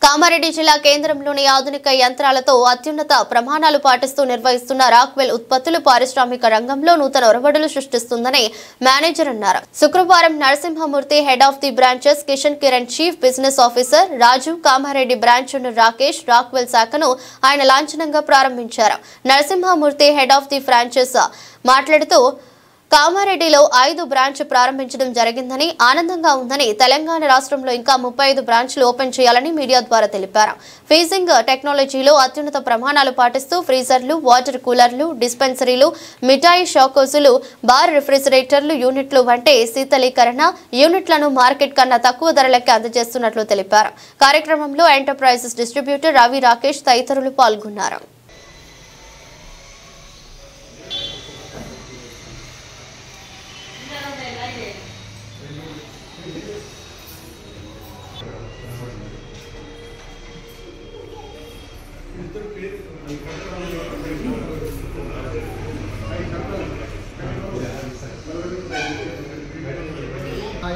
కామారెడ్డి జిల్లా కేంద్రంలోని ఆధునిక యంత్రాలతో అత్యున్నత ప్రమాణాలు పాటిస్తూ నిర్వహిస్తున్న రాక్వెల్ ఉత్పత్తులు పారిశ్రామిక రంగంలో నూతన ఒరవడులు సృష్టిస్తుందని మేనేజర్ అన్నారు. శుక్రవారం Narasimhamurthy head of the branches, Kishan Kiran chief business officer, Raju Kamareddy branch Rakesh Rockwell శాఖను ఆయన లాంఛనంగా ప్రారంభించారు. Narasimhamurthy head of the branches మాట్లాడుతూ కామారెడ్డిలో 5 బ్రాంచ్ ప్రారంభించడం జరిగిందని, ఆనందంగా ఉందని, తెలంగాణ రాష్ట్రంలో ఇంకా 35 బ్రాంచ్లు ఓపెన్ చేయాలని మీడియా ద్వారా తెలిపారు. ఫ్రీజింగ్ టెక్నాలజీలో అత్యున్నత ప్రమాణాలు పాటిస్తూ ఫ్రీజర్లు, వాటర్ కూలర్లు, డిస్పెన్సరీలు, మిఠాయి షాకోసులు, బార్ రిఫ్రిజిరేటర్లు యూనిట్లు వంటి శీతలీకరణ యూనిట్లను మార్కెట్ కన్నా తక్కువ ధరలకి అందజేస్తున్నట్లు తెలిపారు. కార్యక్రమంలో ఎంటర్ప్రైజెస్ డిస్ట్రిబ్యూటర్ రవి రాకేష్ తదితరులు పాల్గొన్నారు.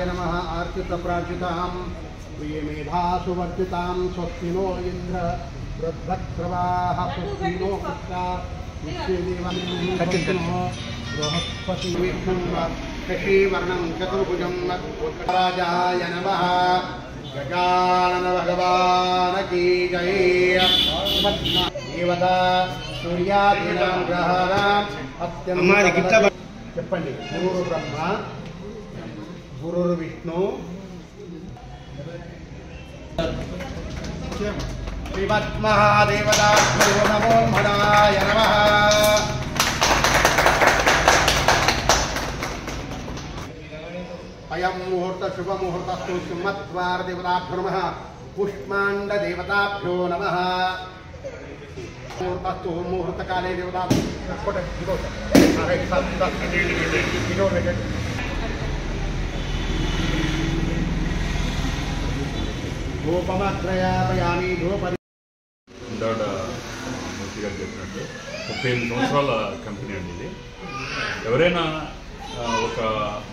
नमः आर्तिप्रप्राजितां प्रियमेधासु वर्धितां स्वस्तिनो इन्द्र वृद्धक्रवाः स्वस्तिनो पुत्रा बृहस्पति विष्णुं शशीवर्णं चतुर्भुजं राजाय नमः। गजानन भगवान् की जय। देवता सूर्यादीनां ग्रहाणाम् अत्यन्तं చెప్పండి. గురు బ్రహ్మ, గురు విష్ణు, శ్రీమన్మహాదేవతాభ్యో నమో మహాయ నమః. అయం ముహూర్త శుభ ముహూర్తస్తు సింహద్వార దేవతాభ్యో నమః. పుష్మాండ దేవతాభ్యో నమః. मुहूर्तस्तु मुहूर्तकाले देवता धूपमग्रयापयामि धूपरि మూర్తిగా చెప్పినట్టు 35 సంవత్సరాల కంపెనీ అండి ఇది. ఎవరైనా ఒక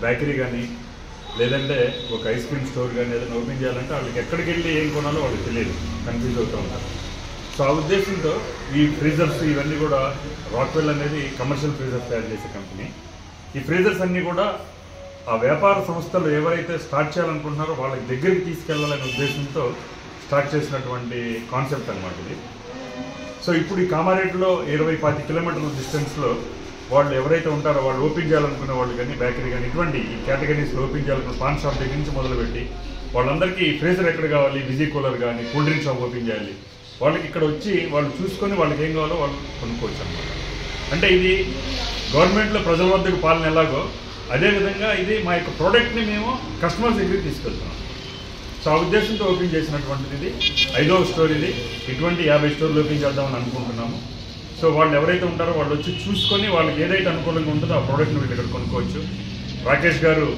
బేకరీ కానీ లేదంటే ఒక ఐస్ క్రీమ్ స్టోర్ కానీ ఏదైనా ఓపెన్ చేయాలంటే వాళ్ళకి ఎక్కడికి వెళ్ళి ఏం కొనాలో వాళ్ళకి తెలియదు, కన్ఫ్యూజ్ అవుతూ ఉంటారు. సో ఆ ఉద్దేశంతో ఈ ఫ్రీజర్స్ ఇవన్నీ కూడా రాక్వెల్ అనేది కమర్షియల్ ఫ్రీజర్స్ తయారు చేసే కంపెనీ. ఈ ఫ్రీజర్స్ అన్నీ కూడా ఆ వ్యాపార సంస్థలు ఎవరైతే స్టార్ట్ చేయాలనుకుంటున్నారో వాళ్ళకి దగ్గరికి తీసుకెళ్లాలనే ఉద్దేశంతో స్టార్ట్ చేసినటువంటి కాన్సెప్ట్ అన్నమాట ఇది. సో ఇప్పుడు ఈ కామారెడ్డిలో 20-25 కిలోమీటర్ల డిస్టెన్స్లో వాళ్ళు ఎవరైతే ఉంటారో వాళ్ళు ఓపెన్ చేయాలనుకునే వాళ్ళు కానీ బేకరీ కానీ ఇటువంటి ఈ కేటగిరీస్లో ఓపెన్ చేయాలనుకున్న పాన్ షాప్ దగ్గర నుంచి మొదలుపెట్టి వాళ్ళందరికీ ఫ్రీజర్ ఎక్కడ కావాలి, బిజీ కూలర్ కానీ కూల్ డ్రింక్ షాప్ ఓపెన్ చేయాలి, వాళ్ళకి ఇక్కడ వచ్చి వాళ్ళు చూసుకొని వాళ్ళకి ఏం కావాలో వాళ్ళు కొనుక్కోవచ్చు అన్నమాట. అంటే ఇది గవర్నమెంట్లో ప్రజల వద్దకు పాలన ఎలాగో అదేవిధంగా ఇది మా యొక్క ప్రోడక్ట్ని మేము కస్టమర్స్ దగ్గరికి తీసుకెళ్తున్నాం. సో ఆ ఉద్దేశంతో ఓపెన్ చేసినటువంటిది ఇది 5వ స్టోర్. ఇది ఇటువంటి 50 స్టోర్లు ఓపెన్ చేద్దామని అనుకుంటున్నాము. సో వాళ్ళు ఎవరైతే ఉంటారో వాళ్ళు వచ్చి చూసుకొని వాళ్ళకి ఏదైతే అనుకూలంగా ఉంటుందో ఆ ప్రోడక్ట్ని వీళ్ళు ఇక్కడ కొనుక్కోవచ్చు. రాకేష్ గారు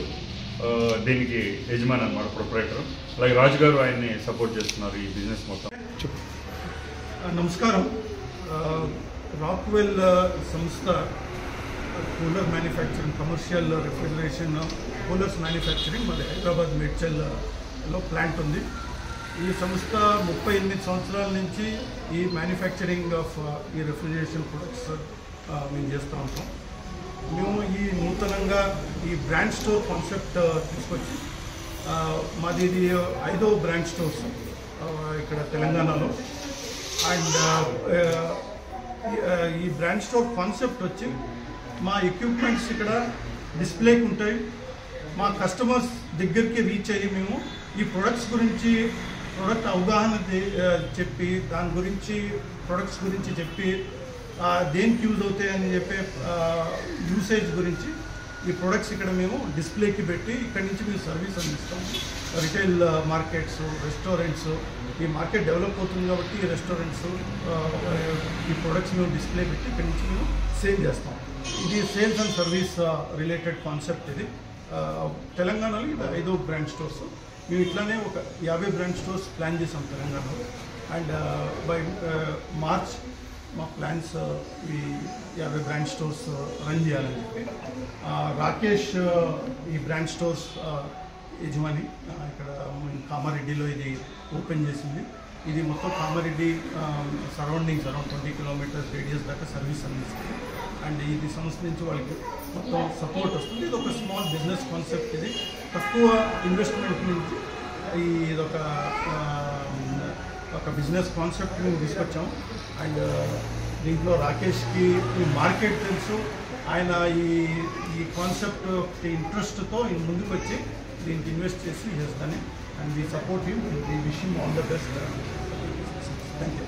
దీనికి యజమాని అన్నమాట, ప్రొపరేటర్. అలాగే రాజు గారు ఆయన్ని సపోర్ట్ చేస్తున్నారు ఈ బిజినెస్ మొత్తం. నమస్కారం. రాక్వెల్ సంస్థ cooler manufacturing, commercial refrigeration coolers manufacturing మాది హైదరాబాద్ మేడ్చల్లో ప్లాంట్ ఉంది. ఈ సంస్థ 38 సంవత్సరాల నుంచి ఈ మ్యానుఫ్యాక్చరింగ్ ఆఫ్ ఈ రిఫ్రిజరేషన్ ప్రొడక్ట్స్ మేము చేస్తూ ఉంటాం. మేము ఈ నూతనంగా ఈ బ్రాంచ్ స్టోర్ కాన్సెప్ట్ తీసుకొచ్చి మాది ఇది 5వ బ్రాంచ్ స్టోర్స్ ఇక్కడ తెలంగాణలో. అండ్ ఈ బ్రాంచ్ స్టోర్ కాన్సెప్ట్ వచ్చి మా ఎక్విప్మెంట్స్ ఇక్కడ డిస్ప్లేకి ఉంటాయి. మా కస్టమర్స్ దగ్గరికి రీచ్ అయ్యి మేము ఈ ప్రొడక్ట్స్ గురించి, ప్రొడక్ట్ అవగాహన చెప్పి దాని గురించి, ప్రొడక్ట్స్ గురించి చెప్పి దేనికి యూజ్ అవుతాయని చెప్పే యూసేజ్ గురించి ఈ ప్రొడక్ట్స్ ఇక్కడ మేము డిస్ప్లేకి పెట్టి ఇక్కడి నుంచి మేము సర్వీస్ అందిస్తాం. రిటైల్ మార్కెట్స్, రెస్టారెంట్స్, ఈ మార్కెట్ డెవలప్ అవుతుంది కాబట్టి ఈ రెస్టారెంట్స్ ఈ ప్రొడక్ట్స్ మేము డిస్ప్లే పెట్టి ఇక్కడి నుంచి మేము సేల్ చేస్తాం. ఇది sales and service related concept. ఇది తెలంగాణలో ఇది 5వ బ్రాంచ్ స్టోర్స్. మేము ఇట్లానే ఒక 50 బ్రాంచ్ స్టోర్స్ ప్లాన్ చేసాం తెలంగాణలో. అండ్ బై మార్చ్ మా ప్లాన్స్ ఈ 50 బ్రాంచ్ స్టోర్స్ రన్ చేయాలని చెప్పి రాకేష్ ఈ బ్రాంచ్ స్టోర్స్ యజమాని ఇక్కడ కామారెడ్డిలో ఇది ఓపెన్ చేసింది. ఇది మొత్తం Kamareddy surroundings around 20 kilometres radius దాకా సర్వీస్ అందిస్తుంది. అండ్ ఇది సంస్థ నుంచి వాళ్ళకి మొత్తం సపోర్ట్ వస్తుంది. ఇది ఒక స్మాల్ బిజినెస్ కాన్సెప్ట్. ఇది తక్కువ ఇన్వెస్ట్మెంట్ నుంచి ఇదొక బిజినెస్ కాన్సెప్ట్ మేము తీసుకొచ్చాము. అండ్ దీంట్లో రాకేష్కి ఈ మార్కెట్ తెలుసు. ఆయన ఈ కాన్సెప్ట్ ఇంట్రెస్ట్తో ముందుకు వచ్చి దీనికి ఇన్వెస్ట్ చేసి చేస్తాను. And we support you, we wish you all the best. Thank you.